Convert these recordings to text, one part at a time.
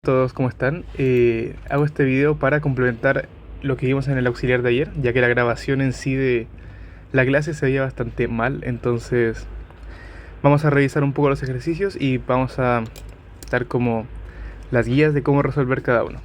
Todos, ¿cómo están? Hago este video para complementar lo que vimos en el auxiliar de ayer, ya que la grabación en sí de la clase se veía bastante mal. Entonces vamos a revisar un poco los ejercicios y vamos a dar como las guías de cómo resolver cada uno.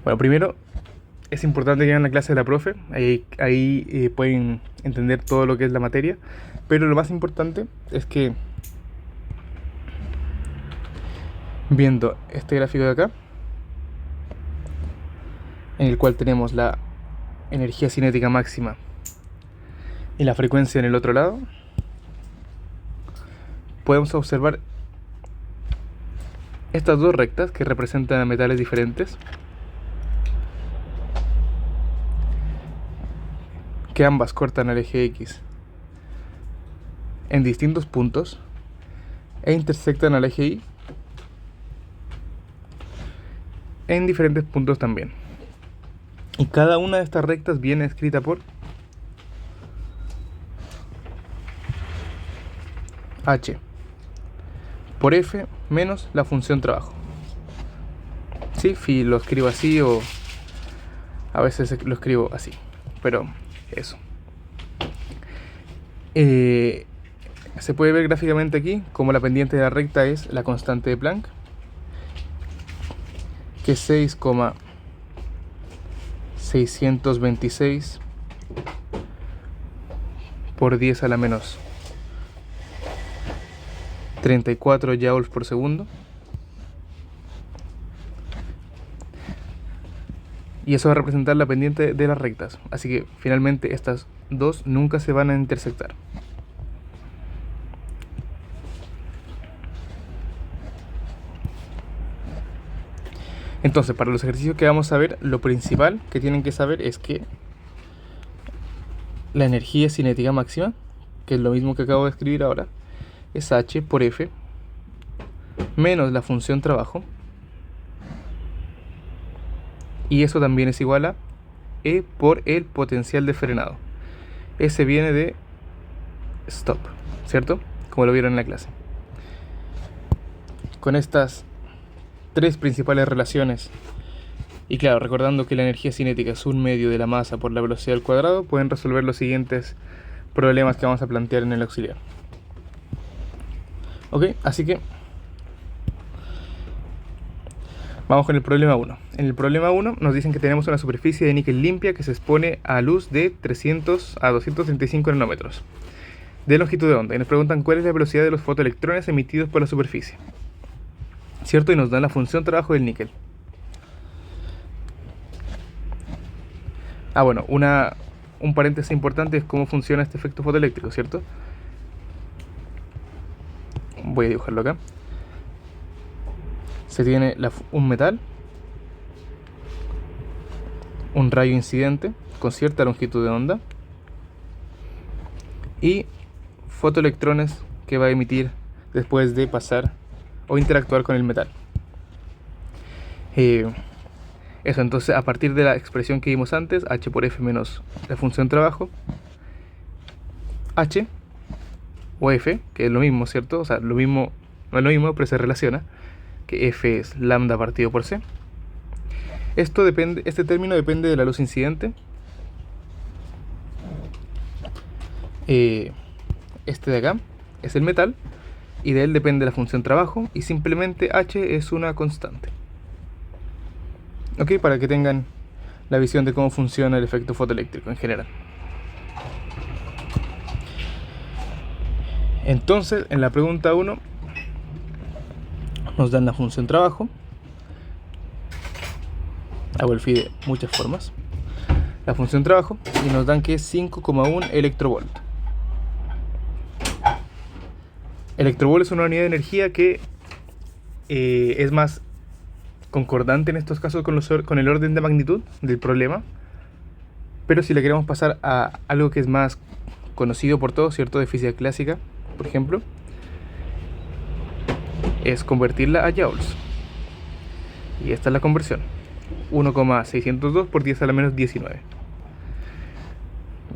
Bueno, primero es importante que vean la clase de la profe, ahí pueden entender todo lo que es la materia, pero lo más importante es que viendo este gráfico de acá, en el cual tenemos la energía cinética máxima y la frecuencia en el otro lado, podemos observar estas dos rectas que representan a metales diferentes, que ambas cortan al eje X en distintos puntos e intersectan al eje Y en diferentes puntos también. Y cada una de estas rectas viene escrita por H por F menos la función trabajo. Sí, lo escribo así o a veces lo escribo así, pero eso. Se puede ver gráficamente aquí como la pendiente de la recta es la constante de Planck, que es 6,626 por 10 a la menos 34 joules por segundo. Y eso va a representar la pendiente de las rectas. Así que finalmente estas dos nunca se van a intersectar. Entonces, para los ejercicios que vamos a ver, lo principal que tienen que saber es que la energía cinética máxima, que es lo mismo que acabo de escribir ahora, es H por F menos la función trabajo, y eso también es igual a E por el potencial de frenado. Ese viene de stop, ¿cierto? Como lo vieron en la clase. Con estas tres principales relaciones, y claro, recordando que la energía cinética es un medio de la masa por la velocidad al cuadrado, pueden resolver los siguientes problemas que vamos a plantear en el auxiliar. Ok, así que vamos con el problema 1. En el problema 1 nos dicen que tenemos una superficie de níquel limpia que se expone a luz de 300 a 235 nanómetros de longitud de onda, y nos preguntan cuál es la velocidad de los fotoelectrones emitidos por la superficie, ¿cierto? Y nos dan la función trabajo del níquel. Bueno, un paréntesis importante es cómo funciona este efecto fotoeléctrico, ¿cierto? Voy a dibujarlo acá. Se tiene un metal, un rayo incidente con cierta longitud de onda y fotoelectrones que va a emitir después de pasar o interactuar con el metal. Eso, entonces a partir de la expresión que vimos antes, H por F menos la función trabajo, H o F, que es lo mismo, ¿cierto? O sea, lo mismo, no es lo mismo, pero se relaciona, que F es lambda partido por C. Este término depende de la luz incidente. Este de acá es el metal y de él depende la función trabajo, y simplemente H es una constante. Ok, para que tengan la visión de cómo funciona el efecto fotoeléctrico en general. Entonces, en la pregunta 1 nos dan la función trabajo. Hago el phi de muchas formas. La función trabajo, y nos dan que es 5,1 electrovolt. Electrovolt es una unidad de energía que es más concordante en estos casos con el orden de magnitud del problema, pero si le queremos pasar a algo que es más conocido por todos, ¿cierto? De física clásica, por ejemplo, es convertirla a joules. Y esta es la conversión: 1,602 por 10 a la menos 19.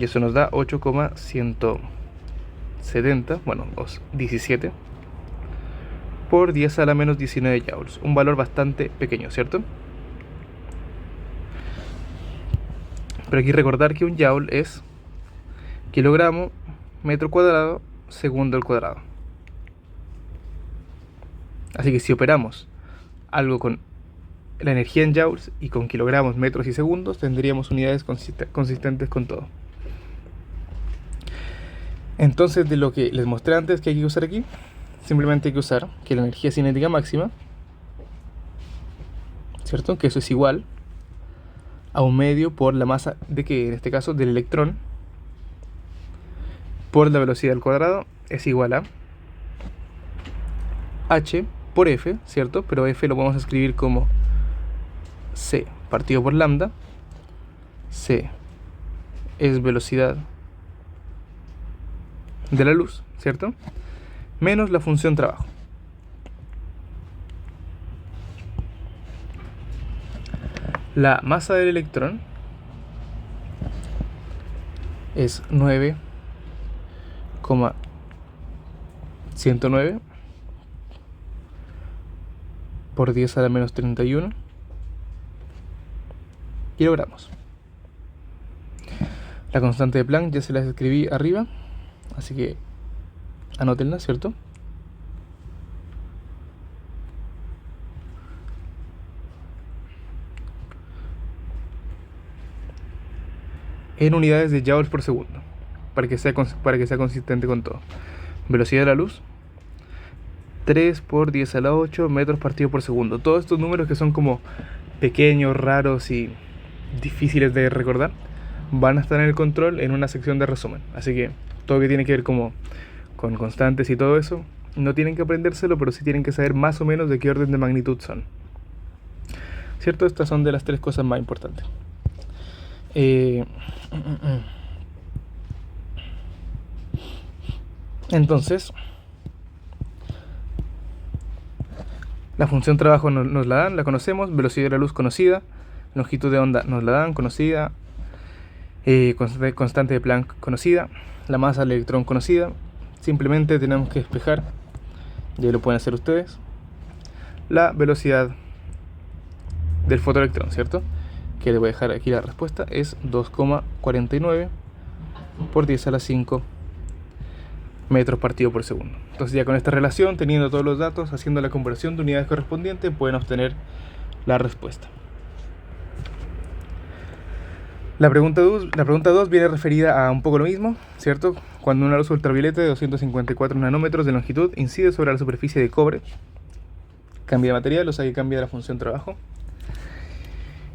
Y eso nos da 8,170, bueno, 17 por 10 a la menos 19 joules. Un valor bastante pequeño, ¿cierto? Pero aquí recordar que un joule es kilogramo, metro cuadrado, segundo al cuadrado. Así que si operamos algo con la energía en joules y con kilogramos, metros y segundos, tendríamos unidades consistentes con todo. Entonces, de lo que les mostré antes que hay que usar aquí, simplemente hay que usar que la energía cinética máxima, ¿cierto? Que eso es igual a un medio por la masa de que, en este caso, del electrón, por la velocidad al cuadrado, es igual a h por f, ¿cierto? Pero f lo podemos escribir como c partido por lambda. C es velocidad de la luz, ¿cierto? Menos la función trabajo. La masa del electrón es 9,109 por 10 a la menos 31 kilogramos. La constante de Planck ya se las escribí arriba, así que anótenla, ¿cierto? En unidades de joules por segundo, para que sea consistente con todo. Velocidad de la luz, 3 por 10 a la 8 metros partido por segundo. Todos estos números que son como pequeños, raros y difíciles de recordar, van a estar en el control en una sección de resumen. Así que todo lo que tiene que ver como con constantes y todo eso, no tienen que aprendérselo, pero sí tienen que saber más o menos de qué orden de magnitud son. ¿Cierto? Estas son de las tres cosas más importantes. Entonces, la función trabajo nos la dan, la conocemos, velocidad de la luz conocida, longitud de onda nos la dan, conocida, constante de Planck conocida, la masa del electrón conocida. Simplemente tenemos que despejar, ya lo pueden hacer ustedes, la velocidad del fotoelectrón, ¿cierto? Que les voy a dejar aquí la respuesta, es 2,49 por 10 a la 5 metros partido por segundo. Entonces ya con esta relación, teniendo todos los datos, haciendo la conversión de unidades correspondientes, pueden obtener la respuesta. La pregunta 2 viene referida a un poco lo mismo, ¿cierto? Cuando una luz ultravioleta de 254 nanómetros de longitud incide sobre la superficie de cobre, cambia de material, o sea que cambia la función trabajo.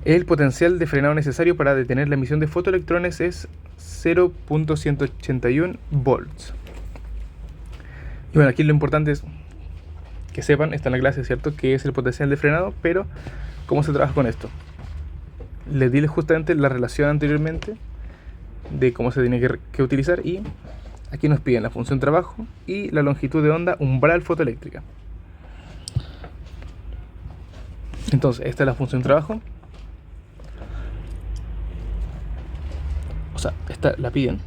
El potencial de frenado necesario para detener la emisión de fotoelectrones es 0.181 volts. Y bueno, aquí lo importante es que sepan, está en la clase, ¿cierto?, que es el potencial de frenado, pero ¿cómo se trabaja con esto? Les di justamente la relación anteriormente de cómo se tiene que utilizar, y aquí nos piden la función trabajo y la longitud de onda umbral fotoeléctrica. Entonces, esta es la función trabajo. O sea, esta la piden.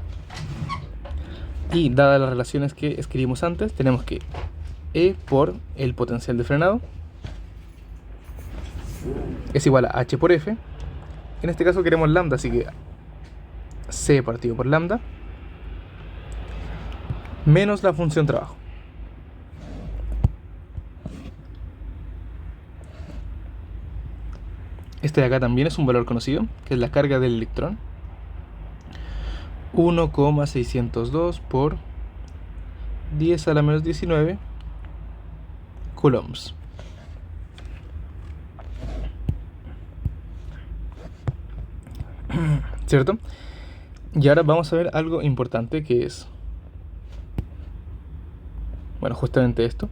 Y dadas las relaciones que escribimos antes, tenemos que E por el potencial de frenado es igual a H por F. En este caso queremos lambda, así que C partido por lambda menos la función trabajo. Este de acá también es un valor conocido, que es la carga del electrón. 1,602 por 10 a la menos 19 coulombs. ¿Cierto? Y ahora vamos a ver algo importante, que es, bueno, justamente esto.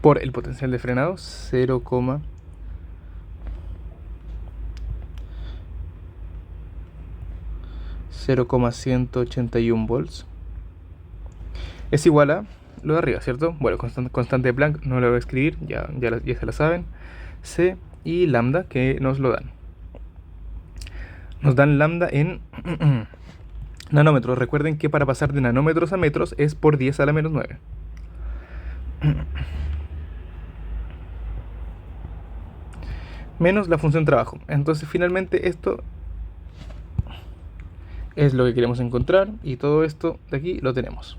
Por el potencial de frenado, 0,181 volts es igual a lo de arriba, ¿cierto? Bueno, constante de Planck no lo voy a escribir, ya se la saben. C y lambda, que nos lo dan. Nos dan lambda en nanómetros. Recuerden que para pasar de nanómetros a metros es por 10 a la menos 9. Menos la función trabajo. Entonces finalmente esto es lo que queremos encontrar y todo esto de aquí lo tenemos.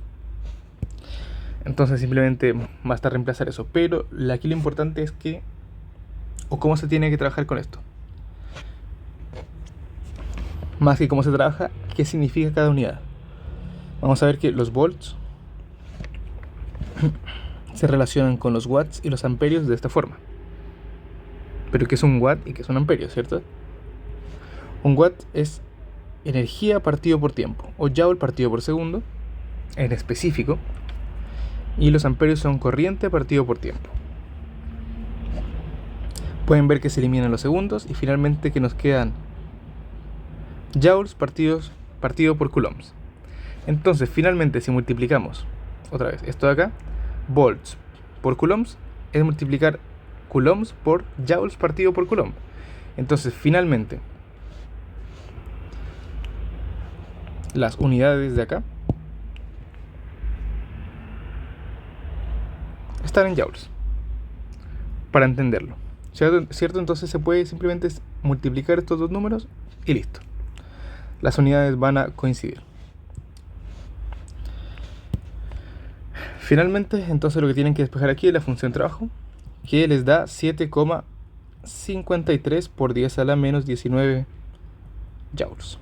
Entonces simplemente basta reemplazar eso. Pero aquí lo importante es que, o cómo se tiene que trabajar con esto. Más que cómo se trabaja, qué significa cada unidad. Vamos a ver que los volts se relacionan con los watts y los amperios de esta forma. Pero ¿qué es un watt y qué es un amperio, cierto? Un watt es energía partido por tiempo, o joule partido por segundo, en específico. Y los amperios son corriente partido por tiempo. Pueden ver que se eliminan los segundos y finalmente que nos quedan joules partido por coulombs. Entonces finalmente si multiplicamos otra vez esto de acá, volts por coulombs, es multiplicar coulombs por joules partido por coulomb. Entonces finalmente las unidades de acá están en joules, para entenderlo, ¿cierto? Entonces se puede simplemente multiplicar estos dos números y listo. Las unidades van a coincidir. Finalmente, entonces lo que tienen que despejar aquí es la función trabajo, que les da 7,53 por 10 a la menos 19 joules.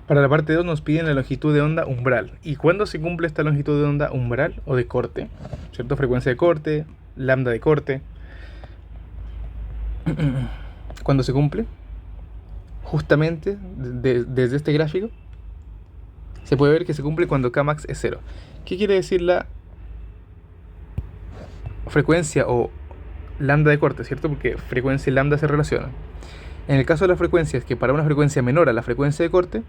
Para la parte 2 nos piden la longitud de onda umbral. ¿Y cuándo se cumple esta longitud de onda umbral o de corte? ¿Cierto? Frecuencia de corte, lambda de corte. ¿Cuándo se cumple? Justamente desde este gráfico se puede ver que se cumple cuando Kmax es 0. ¿Qué quiere decir la frecuencia o lambda de corte, cierto? Porque frecuencia y lambda se relacionan. En el caso de la frecuencia es que para una frecuencia menor a la frecuencia de corte,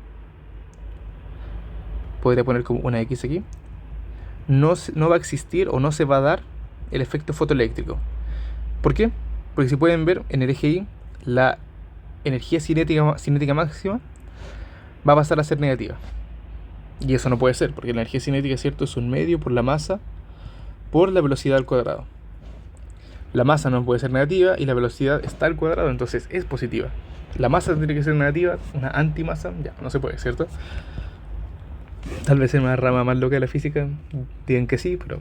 podría poner como una X aquí, no va a existir o no se va a dar el efecto fotoeléctrico. ¿Por qué? Porque si pueden ver en el eje Y, la energía cinética máxima va a pasar a ser negativa. Y eso no puede ser, porque la energía cinética, ¿cierto?, es un medio por la masa por la velocidad al cuadrado. La masa no puede ser negativa y la velocidad está al cuadrado, entonces es positiva. La masa tiene que ser negativa, una antimasa, ya, no se puede, ¿cierto? Tal vez en una rama más loca de la física digan que sí, pero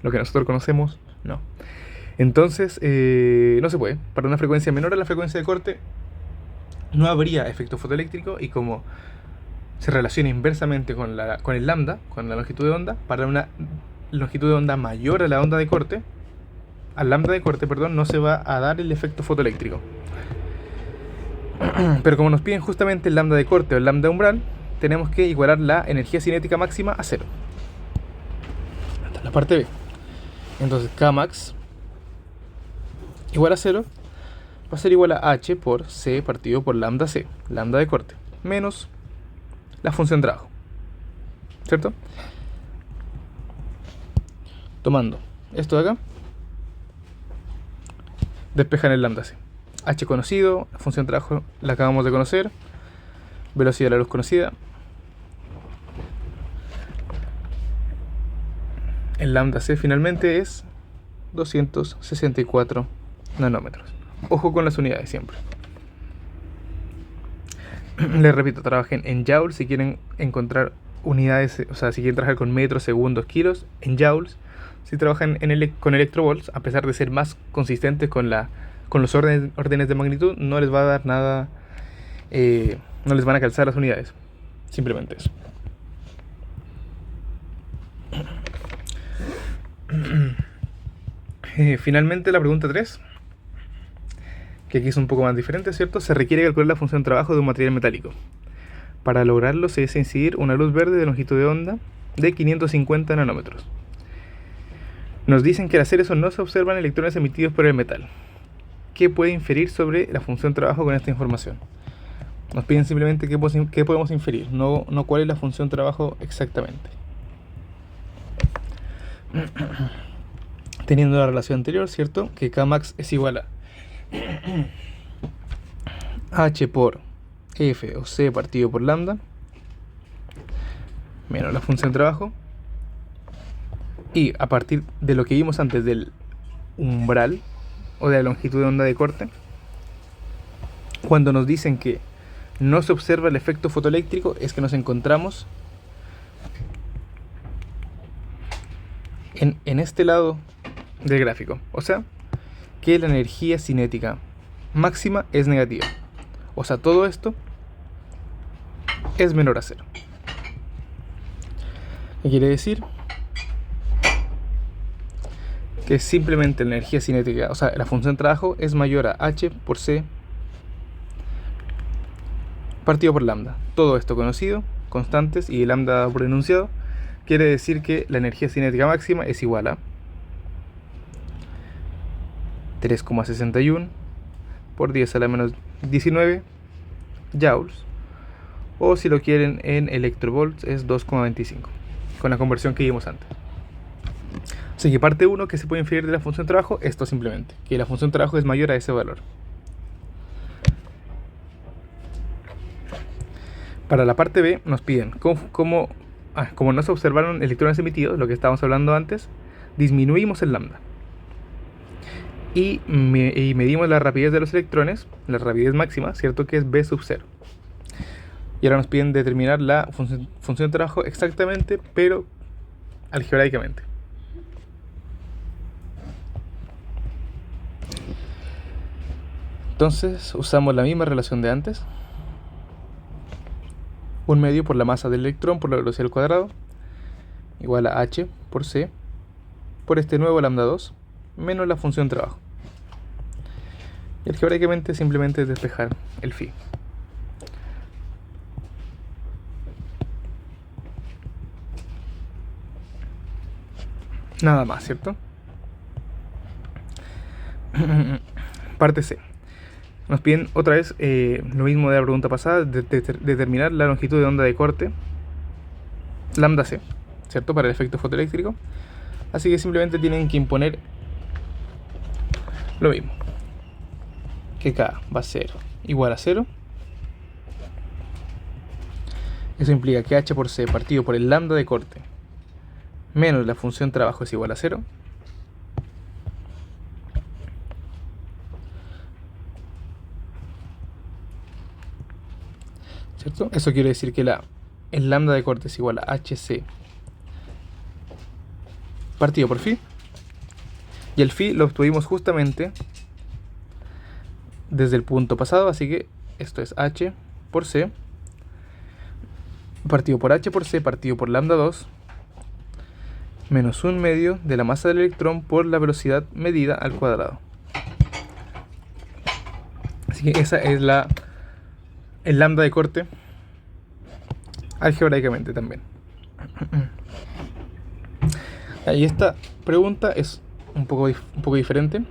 lo que nosotros conocemos, no. Entonces, no se puede. Para una frecuencia menor a la frecuencia de corte, no habría efecto fotoeléctrico, y como se relaciona inversamente con el lambda, con la longitud de onda, para una longitud de onda mayor a la onda de corte, al lambda de corte, perdón, no se va a dar el efecto fotoeléctrico. Pero como nos piden justamente el lambda de corte o el lambda umbral, tenemos que igualar la energía cinética máxima a 0. Esta es la parte B. Entonces Kmax igual a 0 va a ser igual a H por C partido por lambda C, lambda de corte, menos la función trabajo, ¿cierto? Tomando esto de acá, despejan el lambda C. H conocido, la función trabajo la acabamos de conocer, velocidad de la luz conocida. El lambda C finalmente es 264 nanómetros. Ojo con las unidades siempre. Les repito, trabajen en joules si quieren encontrar unidades, o sea, si quieren trabajar con metros, segundos, kilos, en joules. Si trabajan con electrovolts, a pesar de ser más consistentes con los órdenes de magnitud, no les va a dar nada, no les van a calzar las unidades. Simplemente eso. Finalmente la pregunta 3, que aquí es un poco más diferente, ¿cierto? Se requiere calcular la función trabajo de un material metálico. Para lograrlo se debe incidir una luz verde de longitud de onda de 550 nanómetros. Nos dicen que al hacer eso no se observan electrones emitidos por el metal. ¿Qué puede inferir sobre la función trabajo con esta información? Nos piden simplemente qué podemos inferir, no cuál es la función trabajo exactamente. Teniendo la relación anterior, ¿cierto? Que Kmax es igual a H por F o C partido por lambda menos la función de trabajo. Y a partir de lo que vimos antes del umbral o de la longitud de onda de corte, cuando nos dicen que no se observa el efecto fotoeléctrico, es que nos encontramos en este lado del gráfico. O sea, que la energía cinética máxima es negativa. O sea, todo esto es menor a cero. ¿Qué quiere decir? Que simplemente la energía cinética, o sea, la función de trabajo es mayor a H por C partido por lambda. Todo esto conocido, constantes y lambda por enunciado, quiere decir que la energía cinética máxima es igual a 3,61 por 10 a la menos 19 joules, o si lo quieren en electrovolts es 2,25, con la conversión que vimos antes. Así que parte 1 que se puede inferir de la función de trabajo, esto simplemente, que la función de trabajo es mayor a ese valor. Para la parte B nos piden como no se observaron electrones emitidos, lo que estábamos hablando antes, disminuimos el lambda y medimos la rapidez de los electrones, la rapidez máxima, ¿cierto? Que es B sub 0. Y ahora nos piden determinar la función de trabajo exactamente, pero algebraicamente. Entonces usamos la misma relación de antes. 1/2 por la masa del electrón por la velocidad al cuadrado igual a H por C por este nuevo lambda 2 menos la función de trabajo. Y algebraicamente simplemente es despejar el phi. Nada más, ¿cierto? Parte C. Nos piden otra vez lo mismo de la pregunta pasada, determinar la longitud de onda de corte lambda C, ¿cierto? Para el efecto fotoeléctrico. Así que simplemente tienen que imponer lo mismo, que K va a ser igual a 0. Eso implica que H por C partido por el lambda de corte menos la función trabajo es igual a 0. ¿Cierto? Eso quiere decir que el lambda de corte es igual a HC partido por phi. Y el phi lo obtuvimos justamente desde el punto pasado, así que esto es H por C partido por H por C partido por lambda 2 menos 1/2 de la masa del electrón por la velocidad medida al cuadrado. Así que esa es el lambda de corte algebraicamente también. Y esta pregunta es un poco diferente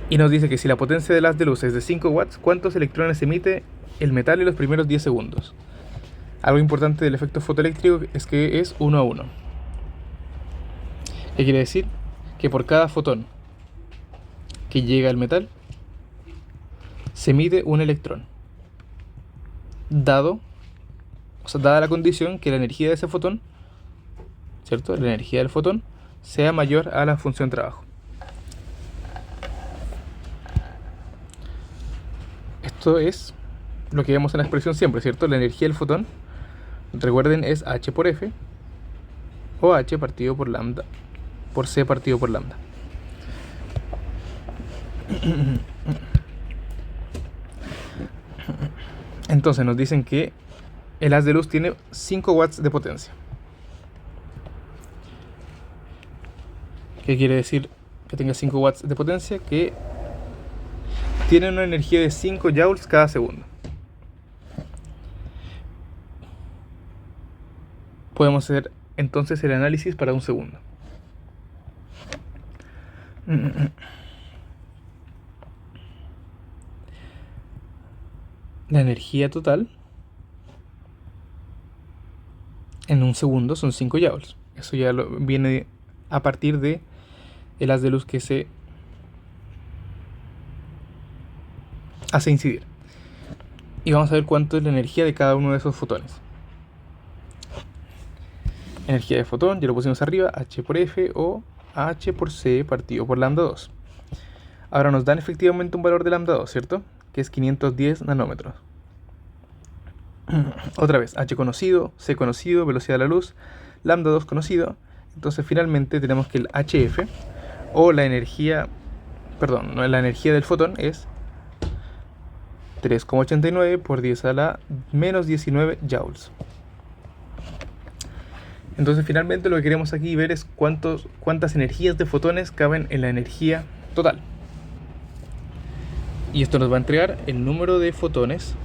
y nos dice que si la potencia del haz de luz es de 5 watts, ¿cuántos electrones emite el metal en los primeros 10 segundos? Algo importante del efecto fotoeléctrico es que es 1 a 1. ¿Qué quiere decir? Que por cada fotón que llega al metal se emite un electrón, dada la condición que la energía de ese fotón, ¿cierto? La energía del fotón sea mayor a la función trabajo. Esto es lo que vemos en la expresión siempre, ¿cierto? La energía del fotón, recuerden, es H por F o H partido por lambda por C partido por lambda. Entonces nos dicen que el haz de luz tiene 5 watts de potencia. ¿Qué quiere decir que tenga 5 watts de potencia? Que tiene una energía de 5 joules cada segundo. Podemos hacer entonces el análisis para un segundo. La energía total en un segundo son 5 joules. Eso ya viene a partir de el haz de luz que se hace incidir. Y vamos a ver cuánto es la energía de cada uno de esos fotones. Energía de fotón, ya lo pusimos arriba, H por F o H por C partido por lambda 2. Ahora nos dan efectivamente un valor de lambda 2, ¿cierto? Que es 510 nanómetros. Otra vez, H conocido, C conocido, velocidad de la luz, lambda 2 conocido. Entonces finalmente tenemos que el HF o la energía, perdón, no, la energía del fotón es 3,89 por 10 a la menos 19 joules. Entonces finalmente lo que queremos aquí ver es cuántas energías de fotones caben en la energía total. Y esto nos va a entregar el número de fotones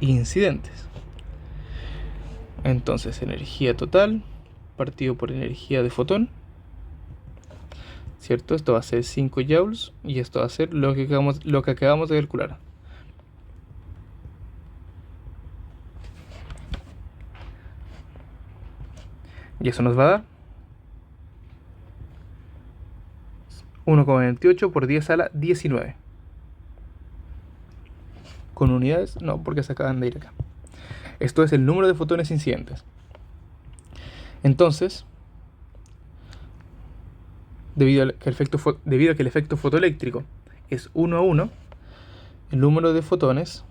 incidentes. Entonces energía total partido por energía de fotón, ¿cierto? Esto va a ser 5 joules y esto va a ser lo que acabamos de calcular. Y eso nos va a dar 1,28 por 10 a la 19. ¿Con unidades? No, porque se acaban de ir acá. Esto es el número de fotones incidentes. Entonces, debido a que el efecto fotoeléctrico es 1 a 1, el número de fotones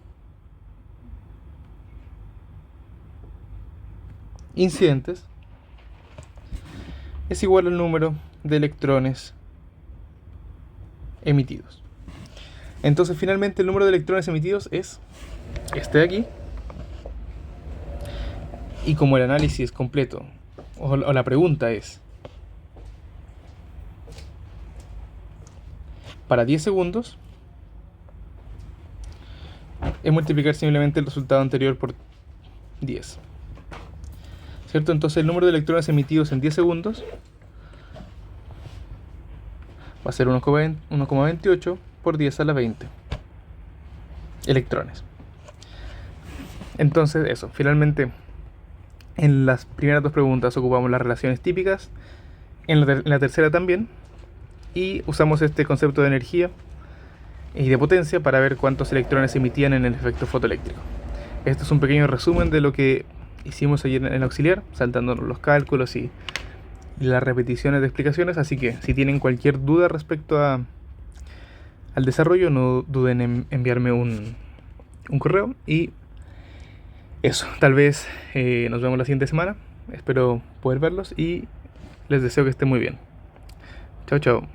incidentes es igual al número de electrones emitidos. Entonces finalmente el número de electrones emitidos es este de aquí. Y como el análisis es completo, o la pregunta es para 10 segundos, es multiplicar simplemente el resultado anterior por 10, ¿cierto? Entonces el número de electrones emitidos en 10 segundos va a ser 1,28 por 10 a la 20 electrones. Entonces eso, finalmente en las primeras dos preguntas ocupamos las relaciones típicas, en la tercera también, y usamos este concepto de energía y de potencia para ver cuántos electrones se emitían en el efecto fotoeléctrico. Esto es un pequeño resumen de lo que hicimos ayer en el auxiliar, saltándonos los cálculos y las repeticiones de explicaciones, así que si tienen cualquier duda respecto al desarrollo, no duden en enviarme un correo. Y eso, tal vez nos vemos la siguiente semana, espero poder verlos y les deseo que estén muy bien. Chao, chao.